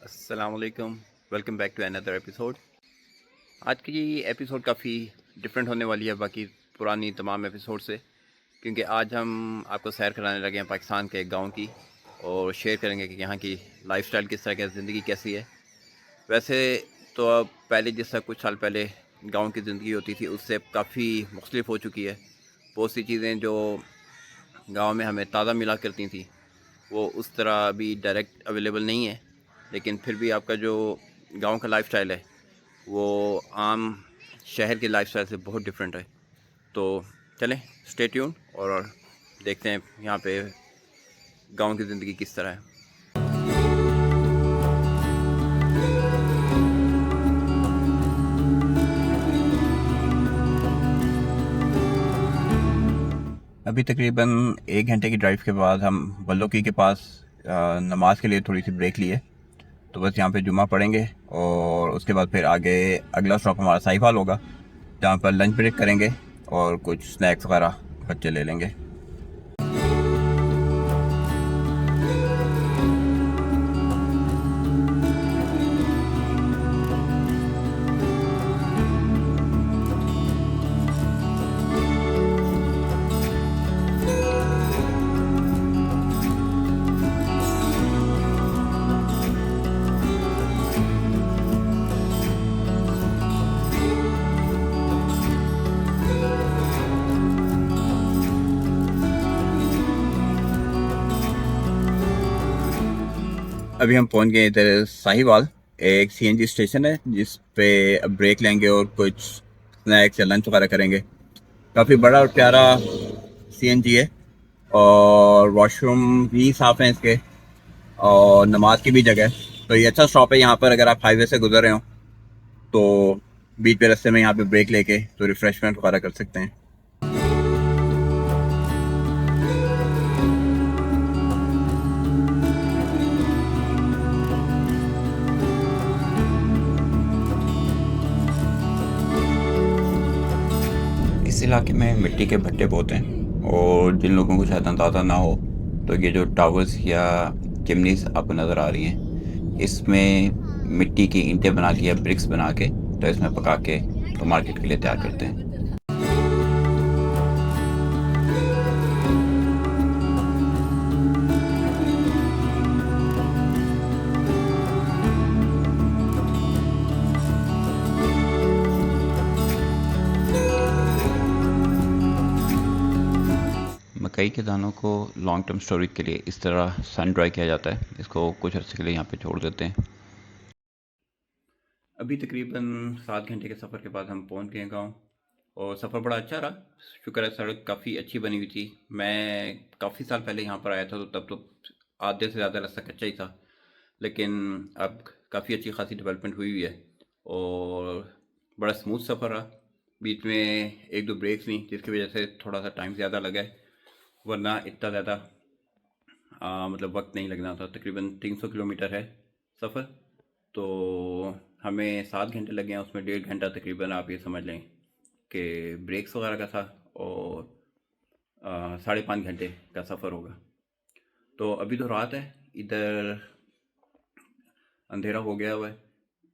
अस्सलाम वालेकुम। Welcome back to another episode. आज की एपिसोड काफ़ी डिफरेंट होने वाली है बाकी पुरानी तमाम एपिसोड से, क्योंकि आज हम आपको सैर कराने लगे हैं पाकिस्तान के एक गाँव की और शेयर करेंगे कि यहाँ की लाइफस्टाइल किस तरह की है, ज़िंदगी कैसी है। वैसे तो अब पहले जिस तरह कुछ साल पहले गाँव की ज़िंदगी होती थी उससे अब काफ़ी मुख्तलिफ हो चुकी है। बहुत सी चीज़ें जो गाँव में हमें ताज़ा मिला करती थी वो उस तरह अभी डायरेक्ट अवेलेबल नहीं है, लेकिन फिर भी आपका जो गांव का लाइफस्टाइल है वो आम शहर के लाइफस्टाइल से बहुत डिफरेंट है। तो चलें, स्टे ट्यून और देखते हैं यहाँ पे गांव की ज़िंदगी किस तरह है। अभी तकरीबन 1 घंटे की ड्राइव के बाद हम बल्लोकी के पास नमाज के लिए थोड़ी सी ब्रेक लिए। तो बस यहाँ पे जुमा पढ़ेंगे और उसके बाद फिर आगे अगला स्टॉप हमारा साहिवाल होगा, जहाँ पर लंच ब्रेक करेंगे और कुछ स्नैक्स वगैरह बच्चे ले लेंगे। अभी हम पहुंच गए इधर साहिवाल। एक सीएनजी स्टेशन है जिस पे अब ब्रेक लेंगे और कुछ स्नैक्स या लंच वगैरह करेंगे। काफ़ी बड़ा और प्यारा सीएनजी है और वॉशरूम भी साफ़ हैं इसके और नमाज की भी जगह है। तो ये अच्छा स्टॉप है यहाँ पर, अगर आप हाईवे से गुजर रहे हो तो बीच पे रास्ते में यहाँ पे ब्रेक लेके तो रिफ़्रेशमेंट वगैरह कर सकते हैं। इस इलाके में मिट्टी के भट्टे बहुत हैं और जिन लोगों को शायद अंदाज़ा ना हो तो ये जो टावर्स या चिमनीज आपको नज़र आ रही हैं, इसमें मिट्टी की ईंटें बना के या ब्रिक्स बना के तो इसमें पका के तो मार्केट के लिए तैयार करते हैं। मकई के दानों को लॉन्ग टर्म स्टोरेज के लिए इस तरह सन ड्राई किया जाता है। इसको कुछ अर्से के लिए यहाँ पे छोड़ देते हैं। अभी तकरीबन 7 घंटे के सफ़र के बाद हम पहुँच गए गाँव और सफ़र बड़ा अच्छा रहा। शुक्र है, सड़क काफ़ी अच्छी बनी हुई थी। मैं काफ़ी साल पहले यहाँ पर आया था तो तब तो आधे से ज़्यादा रास्ता कच्चा ही था, लेकिन अब काफ़ी अच्छी खासी डेवलपमेंट हुई हुई है और बड़ा स्मूथ सफ़र रहा। बीच में एक दो ब्रेक्स ली जिसकी वजह से थोड़ा सा टाइम ज़्यादा लगा है, वरना इतना ज़्यादा मतलब वक्त नहीं लगना था। तकरीबन 300 किलोमीटर है सफ़र, तो हमें 7 घंटे लगे हैं, उसमें 1.5 घंटा तकरीबन आप ये समझ लें कि ब्रेक्स वगैरह का था और 5.5 घंटे का सफ़र होगा। तो अभी तो रात है, इधर अंधेरा हो गया हुआ है,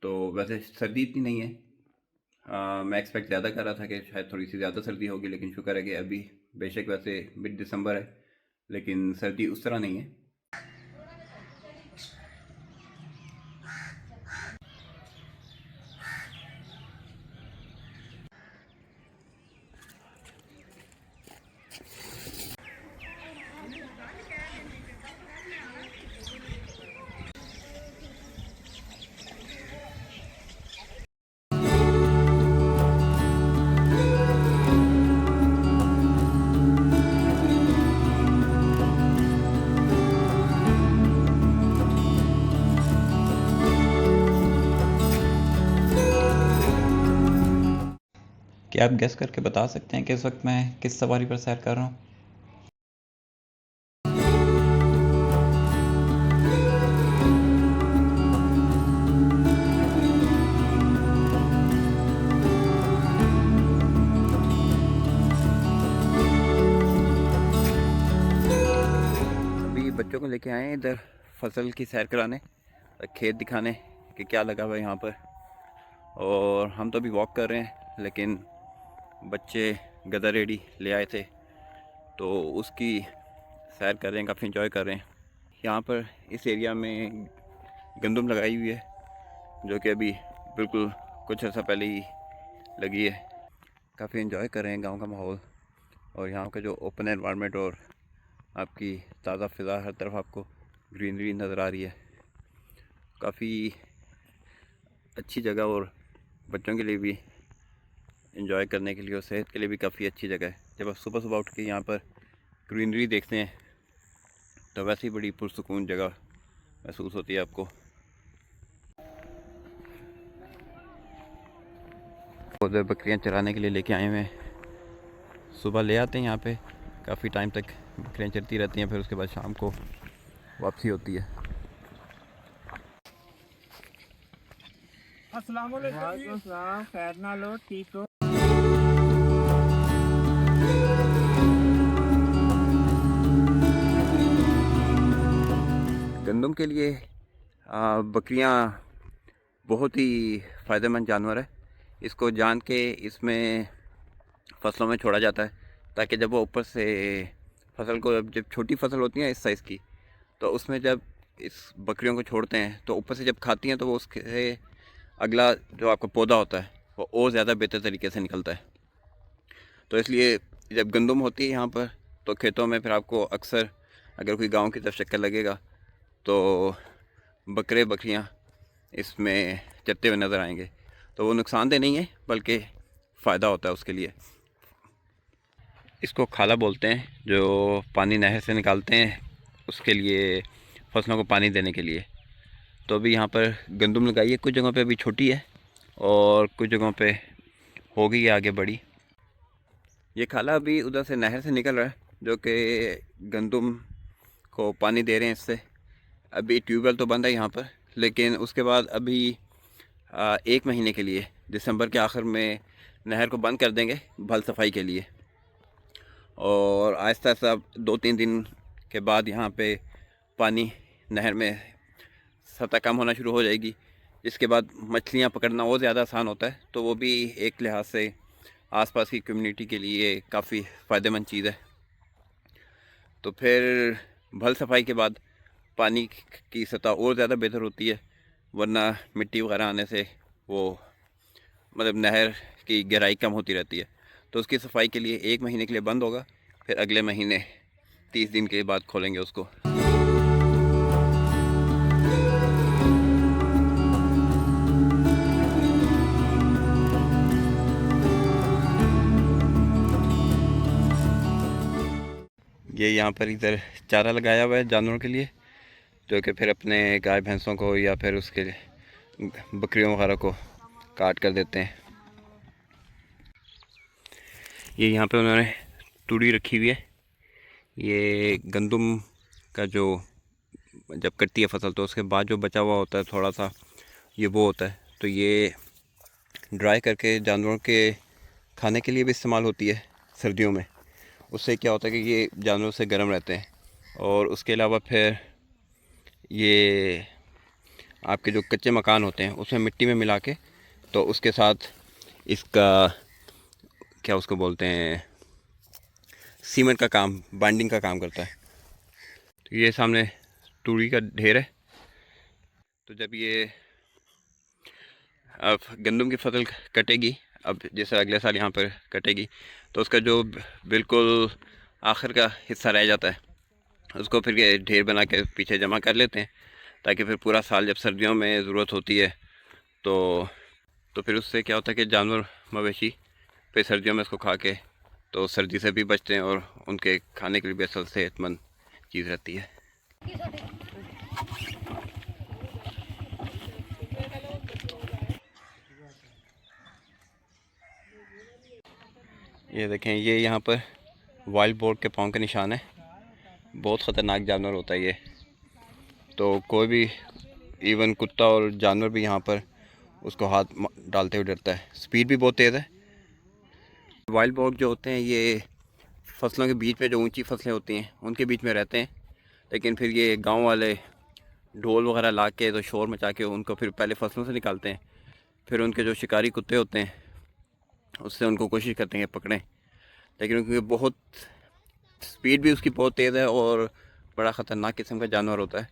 तो वैसे सर्दी इतनी नहीं है। मैं एक्सपेक्ट ज़्यादा कर रहा था कि शायद थोड़ी सी ज़्यादा सर्दी होगी, लेकिन शुक्र है कि अभी बेशक वैसे मिड दिसंबर है लेकिन सर्दी उस तरह नहीं है। क्या आप गेस करके बता सकते हैं कि इस वक्त मैं किस सवारी पर सैर कर रहा हूँ? अभी बच्चों को लेके आए हैं इधर फसल की सैर कराने खेत दिखाने कि क्या लगा हुआ है यहाँ पर। और हम तो अभी वॉक कर रहे हैं, लेकिन बच्चे गदर रेडी ले आए थे तो उसकी सैर कर रहे हैं, काफ़ी इंजॉय कर रहे हैं। यहाँ पर इस एरिया में गंदम लगाई हुई है, जो कि अभी बिल्कुल कुछ अर्सा पहले ही लगी है। काफ़ी इंजॉय कर रहे हैं गांव का माहौल, और यहाँ का जो ओपन एनवायरनमेंट और आपकी ताज़ा फ़िज़ा, हर तरफ आपको ग्रीनरी नज़र आ रही है। काफ़ी अच्छी जगह, और बच्चों के लिए भी इंजॉय करने के लिए और सेहत के लिए भी काफ़ी अच्छी जगह है। जब आप सुबह सुबह उठ के यहाँ पर ग्रीनरी देखते हैं तो वैसे ही बड़ी पुरसुकून जगह महसूस होती है आपको। उधर बकरियां चराने के लिए लेके आए हुए हैं। सुबह ले आते हैं यहाँ पे, काफ़ी टाइम तक बकरियां चरती रहती हैं, फिर उसके बाद शाम को वापसी होती है। अस्सलाम वालेकुम। खैर ना लो, ठीक हो? गंदम के लिए बकरियां बहुत ही फ़ायदेमंद जानवर है। इसको जान के इसमें फसलों में छोड़ा जाता है, ताकि जब वो ऊपर से फसल को, जब छोटी फसल होती है इस साइज़ की, तो उसमें जब इस बकरियों को छोड़ते हैं तो ऊपर से जब खाती हैं तो वो उसके अगला जो आपका पौधा होता है वो और ज़्यादा बेहतर तरीके से निकलता है। तो इसलिए जब गंदम होती है यहाँ पर, तो खेतों में फिर आपको अक्सर, अगर कोई गांव की तरफ चक्कर लगेगा तो बकरे बकरियाँ इसमें चरते हुए नज़र आएंगे। तो वो नुकसानदेह नहीं है, बल्कि फ़ायदा होता है उसके लिए। इसको खाला बोलते हैं, जो पानी नहर से निकालते हैं उसके लिए, फसलों को पानी देने के लिए। तो अभी यहाँ पर गंदम लगाई है, कुछ जगहों पे अभी छोटी है और कुछ जगहों पे हो गई है आगे बड़ी। ये खाला अभी उधर से नहर से निकल रहा है, जो कि गंदम को पानी दे रहे हैं इससे। अभी ट्यूबवेल तो बंद है यहाँ पर, लेकिन उसके बाद अभी 1 महीने के लिए, दिसंबर के आखिर में नहर को बंद कर देंगे भल सफाई के लिए। और आहिस्ता आहिस्ता 2-3 दिन के बाद यहाँ पे पानी नहर में सतह कम होना शुरू हो जाएगी, जिसके बाद मछलियाँ पकड़ना और ज़्यादा आसान होता है। तो वो भी एक लिहाज से आसपास की कम्युनिटी के लिए काफ़ी फ़ायदेमंद चीज़ है। तो फिर भल सफाई के बाद पानी की सतह और ज़्यादा बेहतर होती है, वरना मिट्टी वगैरह आने से वो, मतलब नहर की गहराई कम होती रहती है। तो उसकी सफाई के लिए 1 महीने के लिए बंद होगा, फिर अगले महीने 30 दिन के बाद खोलेंगे उसको। ये यहाँ पर इधर चारा लगाया हुआ है जानवरों के लिए, जो कि फिर अपने गाय भैंसों को या फिर उसके बकरियों वगैरह को काट कर देते हैं। ये यहाँ पे उन्होंने तूड़ी रखी हुई है। ये गंदम का जो, जब कटती है फसल तो उसके बाद जो बचा हुआ होता है थोड़ा सा, ये वो होता है। तो ये ड्राई करके जानवरों के खाने के लिए भी इस्तेमाल होती है सर्दियों में। उससे क्या होता है कि ये जानवरों से गर्म रहते हैं। और उसके अलावा फिर ये आपके जो कच्चे मकान होते हैं उसमें मिट्टी में मिला के, तो उसके साथ इसका क्या उसको बोलते हैं, सीमेंट का काम, बाइंडिंग का काम करता है। तो ये सामने तूड़ी का ढेर है। तो जब ये अब गंदम की फसल कटेगी, अब जैसे अगले साल यहाँ पर कटेगी, तो उसका जो बिल्कुल आखिर का हिस्सा रह जाता है उसको फिर ये ढेर बना के पीछे जमा कर लेते हैं, ताकि फिर पूरा साल जब सर्दियों में ज़रूरत होती है तो फिर उससे क्या होता है कि जानवर मवेशी फिर सर्दियों में इसको खा के तो सर्दी से भी बचते हैं, और उनके खाने के लिए भी असल सेहतमंद चीज़ रहती है। ये देखें, ये यहाँ पर वाइल्ड बोर के पाँव के निशान है। बहुत ख़तरनाक जानवर होता है ये। तो कोई भी, इवन कुत्ता और जानवर भी यहाँ पर उसको हाथ डालते हुए डरता है। स्पीड भी बहुत तेज़ है। वाइल्ड बोर जो होते हैं ये फसलों के बीच में, जो ऊंची फसलें होती हैं उनके बीच में रहते हैं, लेकिन फिर ये गांव वाले ढोल वगैरह ला के तो शोर मचा के उनको फिर पहले फसलों से निकालते हैं। फिर उनके जो शिकारी कुत्ते होते हैं उससे उनको कोशिश करते हैं पकड़ें, लेकिन क्योंकि बहुत स्पीड भी उसकी बहुत तेज़ है और बड़ा ख़तरनाक किस्म का जानवर होता है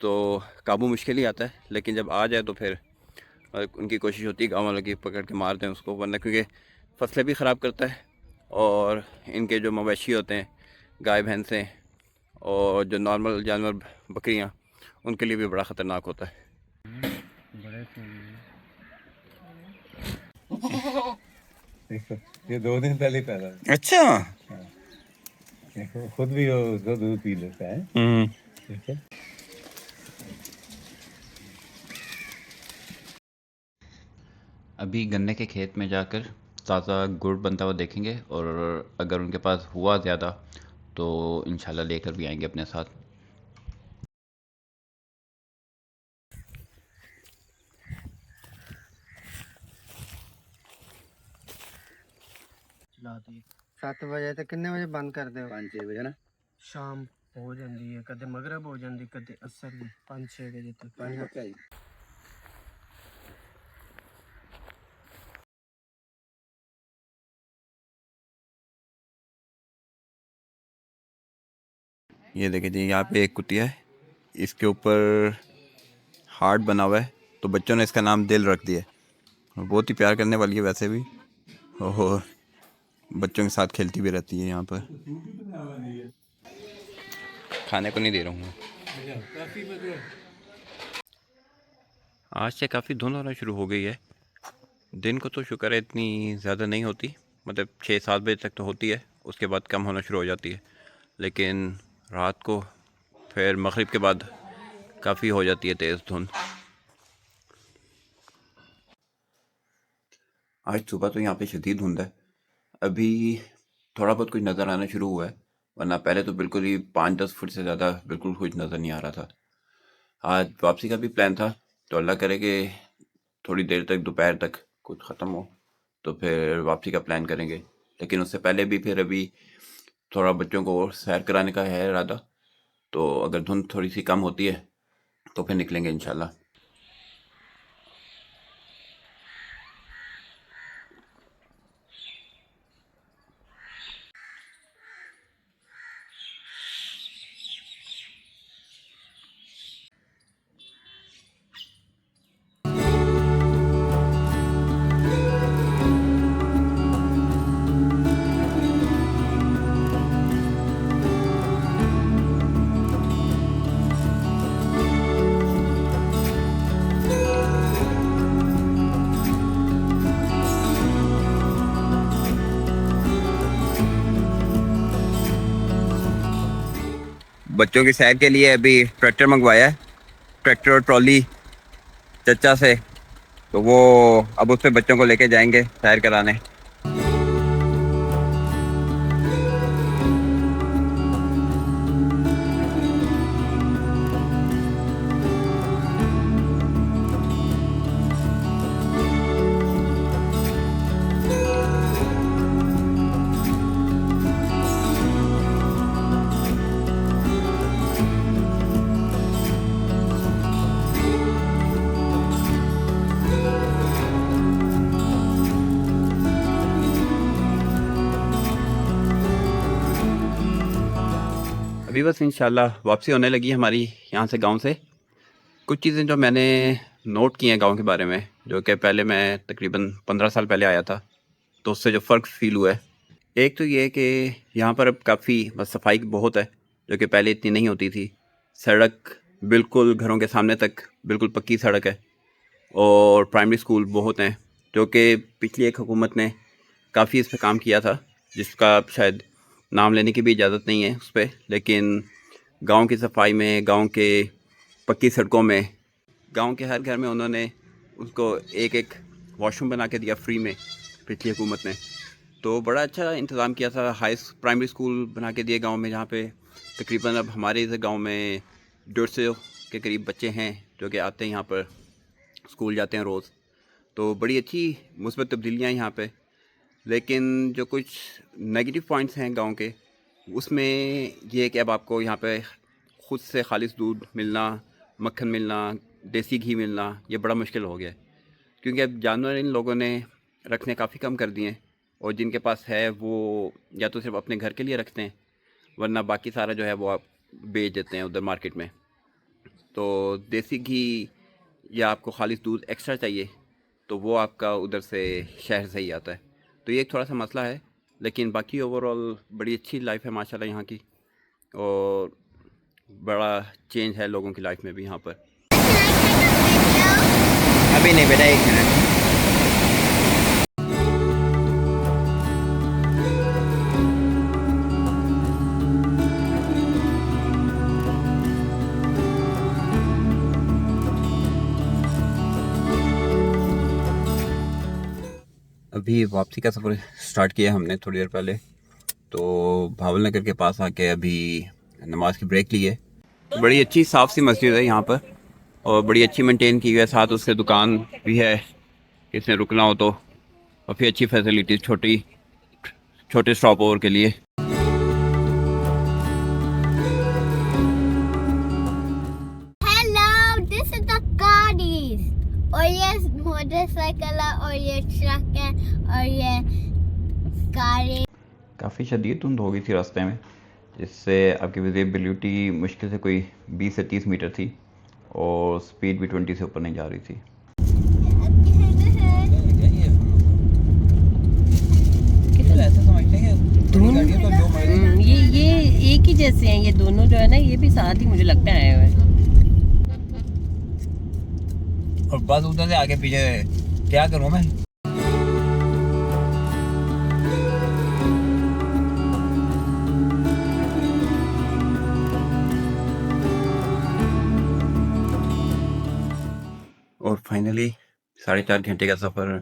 तो काबू मुश्किल ही आता है। लेकिन जब आ जाए तो फिर उनकी कोशिश होती है गाँव वालों की पकड़ के मार दें उसको, वरना क्योंकि फसलें भी ख़राब करता है और इनके जो मवेशी होते हैं गाय भैंसें और जो नॉर्मल जानवर बकरियां उनके लिए भी बड़ा ख़तरनाक होता है। बड़े थे देखो ये 2 दिन पहले पैदा हुआ। अच्छा। हाँ, देखो खुद भी वो दूध पी लेता है। ठीक है। अभी गन्ने के खेत में जाकर ताज़ा गुड़ बनता हुआ देखेंगे और अगर उनके पास हुआ ज़्यादा तो इंशाल्लाह लेकर भी आएंगे अपने साथ। चला दी 7 ਵਜੇ ਤੇ ਕਿੰਨੇ ਵਜੇ ਬੰਦ ਕਰਦੇ ਹੋ 5-6 बजे ना। ਸ਼ਾਮ ਹੋ ਜਾਂਦੀ ਹੈ ਕਦੇ ਮਗਰਬ ਹੋ ਜਾਂਦੀ ਕਦੇ ਅਸਰ ਵੀ 5-6 ਵਜੇ ਤੱਕ ये देखिए जी, यहाँ पे एक कुतिया है, इसके ऊपर हार्ट बना हुआ है तो बच्चों ने इसका नाम दिल रख दिया है। बहुत ही प्यार करने वाली है वैसे भी और बच्चों के साथ खेलती भी रहती है। यहाँ पर खाने को नहीं दे रहा हूँ। आज से काफ़ी धुंध होना शुरू हो गई है। दिन को तो शुक्र है इतनी ज़्यादा नहीं होती, मतलब 6-7 बजे तक तो होती है, उसके बाद कम होना शुरू हो जाती है। लेकिन रात को फिर मगरिब के बाद काफ़ी हो जाती है तेज़ धुंध। आज सुबह तो यहाँ पे शदीद धुंध है, अभी थोड़ा बहुत कुछ नज़र आना शुरू हुआ है, वरना पहले तो बिल्कुल ही 5-10 फुट से ज़्यादा बिल्कुल कुछ नज़र नहीं आ रहा था। आज वापसी का भी प्लान था तो अल्लाह करे कि थोड़ी देर तक दोपहर तक कुछ ख़त्म हो तो फिर वापसी का प्लान करेंगे। लेकिन उससे पहले भी फिर अभी थोड़ा बच्चों को और सैर कराने का है इरादा, तो अगर धुंध थोड़ी सी कम होती है तो फिर निकलेंगे इंशाल्लाह। बच्चों की सैर के लिए अभी ट्रैक्टर मंगवाया है, ट्रैक्टर और ट्रॉली चचा से, तो वो अब उस पे बच्चों को लेके जाएंगे सैर कराने। अभी बस इंशाल्लाह वापसी होने लगी है हमारी यहाँ से, गांव से। कुछ चीज़ें जो मैंने नोट की हैं गांव के बारे में, जो कि पहले मैं तकरीबन 15 साल पहले आया था तो उससे जो फ़र्क फ़ील हुआ है, एक तो ये है कि यहाँ पर अब काफ़ी बस सफाई बहुत है, जो कि पहले इतनी नहीं होती थी। सड़क बिल्कुल घरों के सामने तक बिल्कुल पक्की सड़क है और प्राइमरी स्कूल बहुत हैं, जो कि पिछली एक हुकूमत ने काफ़ी इस पे काम किया था, जिसका शायद नाम लेने की भी इजाज़त नहीं है उस पर। लेकिन गांव की सफाई में, गांव के पक्की सड़कों में, गांव के हर घर में उन्होंने उसको एक एक वॉशरूम बना के दिया फ्री में पिछली हुकूमत ने। तो बड़ा अच्छा इंतज़ाम किया था। प्राइमरी स्कूल बना के दिए गांव में, जहाँ पे तकरीबन अब हमारे इस गांव में 150 के करीब बच्चे हैं जो कि आते हैं यहाँ पर, स्कूल जाते हैं रोज़। तो बड़ी अच्छी मुस्बत तब्दीलियाँ हैं यहाँ पे। लेकिन जो कुछ नेगेटिव पॉइंट्स हैं गांव के, उसमें ये है कि अब आपको यहाँ पे ख़ुद से खालिस दूध मिलना मक्खन मिलना, देसी घी मिलना ये बड़ा मुश्किल हो गया है, क्योंकि अब जानवर इन लोगों ने रखने काफ़ी कम कर दिए हैं, और जिनके पास है वो या तो सिर्फ अपने घर के लिए रखते हैं, वरना बाकी सारा जो है वो आप बेच देते हैं उधर मार्केट में। तो देसी घी या आपको खालिस दूध एक्स्ट्रा चाहिए तो वो आपका उधर से शहर से ही आता है। तो ये एक थोड़ा सा मसला है, लेकिन बाकी ओवरऑल बड़ी अच्छी लाइफ है माशाल्लाह यहाँ की, और बड़ा चेंज है लोगों की लाइफ में भी यहाँ पर। अभी नहीं बेटा, 1 मिनट। अभी वापसी का सफ़र स्टार्ट किया हमने थोड़ी देर पहले, तो भावल नगर के पास आके अभी नमाज की ब्रेक ली है। बड़ी अच्छी साफ़ सी मस्जिद है यहाँ पर, और बड़ी अच्छी मेंटेन की हुई है, साथ उसके दुकान भी है, इसमें रुकना हो तो काफ़ी अच्छी फैसिलिटीज़ छोटे स्टॉप ओवर के लिए। Hello, this is the Gaudis. और ये मोटरसाइकिल है, और ये ट्रक है, और ये गाड़ी। काफ़ी शदीद धुंध हो गई थी रास्ते में, जिससे आपकी विजिबिलिटी मुश्किल से कोई 20 से 30 मीटर थी, और स्पीड भी 20 से ऊपर नहीं जा रही थी। ये एक ही जैसे हैं, ये दोनों जो है ना, ये भी साथ ही मुझे लगता है आए हुए हैं। और बस उधर से आगे पीछे क्या करूं मैं। और फाइनली 4.5 घंटे का सफ़र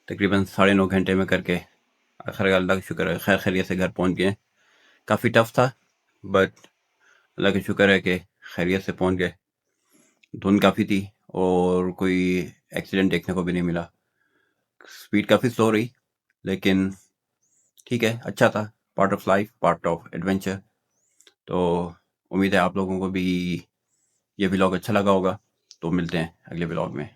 तकरीबन 9.5 घंटे में करके आखिर अल्लाह का शुक्र है खैर खैरियत से घर पहुंच गए। काफ़ी टफ था, बट अल्लाह का शुक्र है कि खैरियत से पहुंच गए। धुंध काफ़ी थी और कोई एक्सीडेंट देखने को भी नहीं मिला। स्पीड काफ़ी स्लो रही, लेकिन ठीक है, अच्छा था। Part of life, part of adventure. तो उम्मीद है आप लोगों को भी ये व्लॉग अच्छा लगा होगा। तो मिलते हैं अगले व्लॉग में।